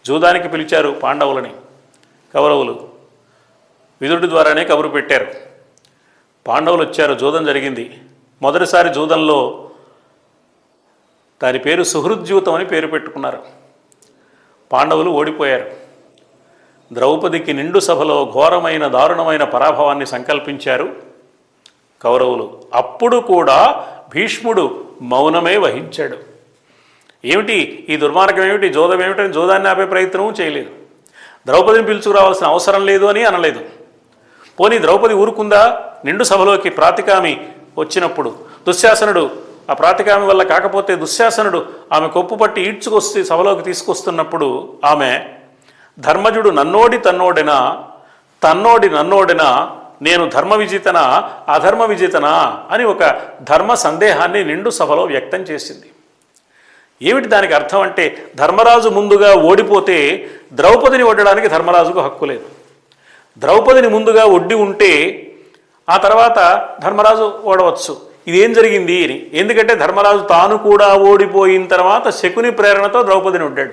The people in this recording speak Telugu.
జూదానికి పిలిచారు పాండవులని కౌరవులు. విదురుడి ద్వారానే కబురు పెట్టారు. పాండవులు వచ్చారు, జూదం జరిగింది. మొదటిసారి జూదంలో దాని పేరు సుహృద్యూతం అని పేరు పెట్టుకున్నారు. పాండవులు ఓడిపోయారు. ద్రౌపదికి నిండు సభలో ఘోరమైన దారుణమైన పరాభవాన్ని సంకల్పించారు కౌరవులు. అప్పుడు కూడా భీష్ముడు మౌనమే వహించాడు. ఏమిటి ఈ దుర్మార్గం, ఏమిటి జోదం ఏమిటని జోదాన్ని ఆపే ప్రయత్నం చేయలేదు. ద్రౌపదిని పిలుచుకురావాల్సిన అవసరం లేదు అని అనలేదు. పోనీ ద్రౌపది ఊరుకుందా? నిండు సభలోకి ప్రాతికామి వచ్చినప్పుడు దుశ్శాసనుడు ఆ ప్రాతికామి వల్ల కాకపోతే దుశ్శాసనుడు ఆమె కొప్పు పట్టి ఈడ్చుకొస్తే సభలోకి తీసుకొస్తున్నప్పుడు ఆమె ధర్మజుడు నన్నోడి తన్నోడినా తన్నోడి నన్నోడినా నేను ధర్మ విజితనా అధర్మ విజితనా అని ఒక ధర్మ సందేహాన్ని నిండు సభలో వ్యక్తం చేసింది. ఏమిటి దానికి అర్థం అంటే, ధర్మరాజు ముందుగా ఓడిపోతే ద్రౌపదిని ఒడ్డడానికి ధర్మరాజుకు హక్కు లేదు. ద్రౌపదిని ముందుగా ఒడ్డి ఉంటే ఆ తర్వాత ధర్మరాజు ఓడవచ్చు. ఇదేం జరిగింది అని. ఎందుకంటే ధర్మరాజు తాను కూడా ఓడిపోయిన తర్వాత శకుని ప్రేరణతో ద్రౌపదిని ఒడ్డాడు.